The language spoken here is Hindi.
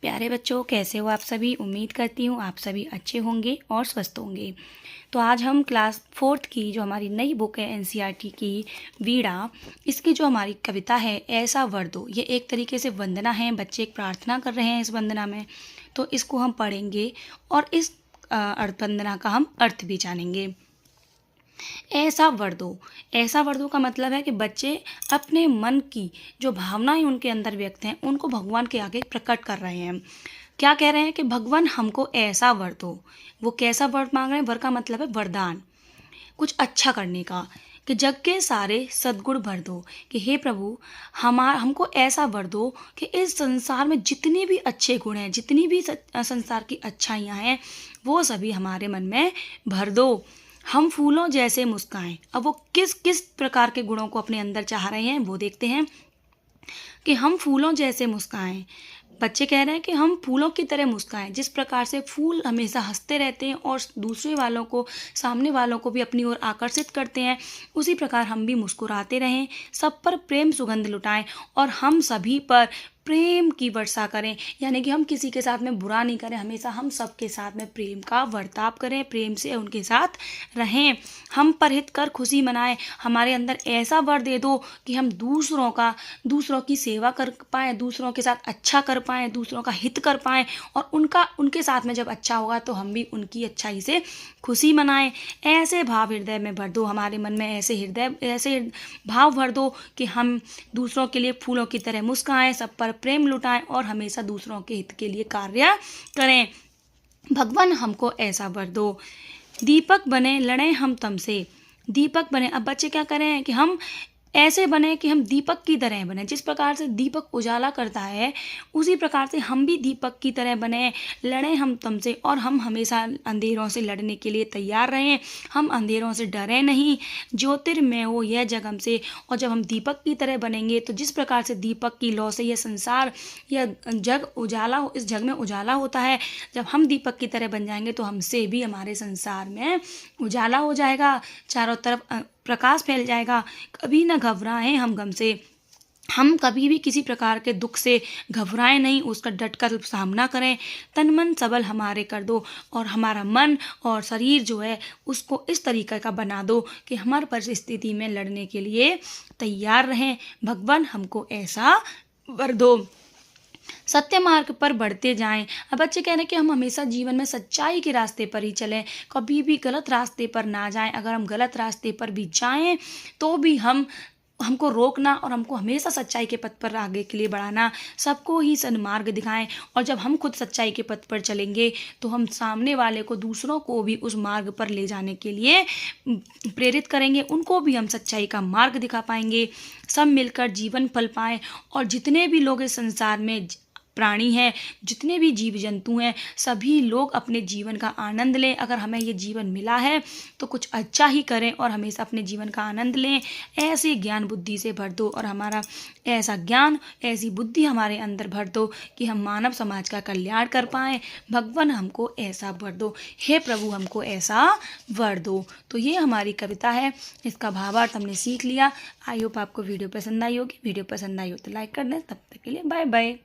प्यारे बच्चों, कैसे हो आप सभी। उम्मीद करती हूँ आप सभी अच्छे होंगे और स्वस्थ होंगे। तो आज हम क्लास 4th की जो हमारी नई बुक है एनसीईआरटी की वीणा, इसकी जो हमारी कविता है ऐसा वर दो, ये एक तरीके से वंदना है। बच्चे एक प्रार्थना कर रहे हैं इस वंदना में, तो इसको हम पढ़ेंगे और इस वंदना का हम अर्थ भी जानेंगे। ऐसा वर दो। ऐसा वर दो का मतलब है कि बच्चे अपने मन की जो भावनाएं उनके अंदर व्यक्त हैं उनको भगवान के आगे प्रकट कर रहे हैं। क्या कह रहे हैं कि भगवान हमको ऐसा वर दो। वो कैसा वर मांग रहे हैं? वर का मतलब है वरदान, कुछ अच्छा करने का, कि जग के सारे सद्गुण भर दो। कि हे प्रभु, हमको ऐसा वर दो कि इस संसार में जितने भी अच्छे गुण हैं, जितनी भी संसार की अच्छाइयाँ हैं, वो सभी हमारे मन में भर दो। हम फूलों जैसे मुस्काएं। अब वो किस किस प्रकार के गुणों को अपने अंदर चाह रहे हैं वो देखते हैं। कि हम फूलों जैसे मुस्काएं। बच्चे कह रहे हैं कि हम फूलों की तरह मुस्काएं। जिस प्रकार से फूल हमेशा हंसते रहते हैं और दूसरे वालों को, सामने वालों को भी अपनी ओर आकर्षित करते हैं, उसी प्रकार हम भी मुस्कुराते रहें, सब पर प्रेम सुगंध लुटाएं और हम सभी पर प्रेम की वर्षा करें। यानी कि हम किसी के साथ में बुरा नहीं करें, हमेशा हम सबके साथ में प्रेम का बर्ताव करें, प्रेम से उनके साथ रहें। हम पर हित कर खुशी मनाएं। हमारे अंदर ऐसा वर दे दो कि हम दूसरों की सेवा कर पाएँ, दूसरों के साथ अच्छा कर पाएँ, दूसरों का हित कर पाएँ, और उनके साथ में जब अच्छा होगा तो हम भी उनकी अच्छाई से खुशी मनाएं। ऐसे भाव हृदय में भर दो। हमारे मन में ऐसे भाव भर दो कि हम दूसरों के लिए फूलों की तरह मुस्काएं, सब पर प्रेम लुटाएं और हमेशा दूसरों के हित के लिए कार्य करें। भगवान हमको ऐसा वर दो। दीपक बने लड़े हम तम से। दीपक बने। अब बच्चे क्या करें कि हम ऐसे बने कि हम दीपक की तरह बने। जिस प्रकार से दीपक उजाला करता है, उसी प्रकार से हम भी दीपक की तरह बने। लड़े हम तुमसे, और हम हमेशा अंधेरों से लड़ने के लिए तैयार रहें। हम अंधेरों से डरें नहीं। ज्योतिर्मय हो यह जग हमसे। और जब हम दीपक की तरह बनेंगे तो जिस प्रकार से दीपक की लौ से यह संसार, यह जग उजाला, इस जग में उजाला होता है, जब हम दीपक की तरह बन जाएंगे तो हमसे भी हमारे संसार में उजाला हो जाएगा, चारों तरफ प्रकाश फैल जाएगा। कभी न घबराएं हम गम से। हम कभी भी किसी प्रकार के दुख से घबराएं नहीं, उसका डटकर सामना करें। तन मन सबल हमारे कर दो, और हमारा मन और शरीर जो है उसको इस तरीके का बना दो कि हमारे परिस्थिति में लड़ने के लिए तैयार रहें। भगवान हमको ऐसा वर दो। सत्य मार्ग पर बढ़ते जाएं। अब बच्चे कह रहे हैं कि हम हमेशा जीवन में सच्चाई के रास्ते पर ही चलें, कभी भी गलत रास्ते पर ना जाएं। अगर हम गलत रास्ते पर भी जाएं तो भी हमको रोकना और हमको हमेशा सच्चाई के पथ पर आगे के लिए बढ़ाना। सबको ही सन्मार्ग दिखाएं, और जब हम खुद सच्चाई के पथ पर चलेंगे तो हम सामने वाले को, दूसरों को भी उस मार्ग पर ले जाने के लिए प्रेरित करेंगे। उनको भी हम सच्चाई का मार्ग दिखा पाएंगे। सब मिलकर जीवन फल पाएं, और जितने भी लोग इस संसार में प्राणी हैं, जितने भी जीव जंतु हैं, सभी लोग अपने जीवन का आनंद लें। अगर हमें ये जीवन मिला है तो कुछ अच्छा ही करें और हमेशा अपने जीवन का आनंद लें। ऐसे ज्ञान बुद्धि से भर दो, और हमारा ऐसा ज्ञान, ऐसी बुद्धि हमारे अंदर भर दो कि हम मानव समाज का कल्याण कर पाएँ। भगवान हमको ऐसा वर दो। हे प्रभु, हमको ऐसा वर दो। तो ये हमारी कविता है, इसका भावार्थ हमने सीख लिया। आई होप आपको वीडियो पसंद आई होगी। वीडियो पसंद आई हो तो लाइक कर दें। तब तक के लिए बाय बाय।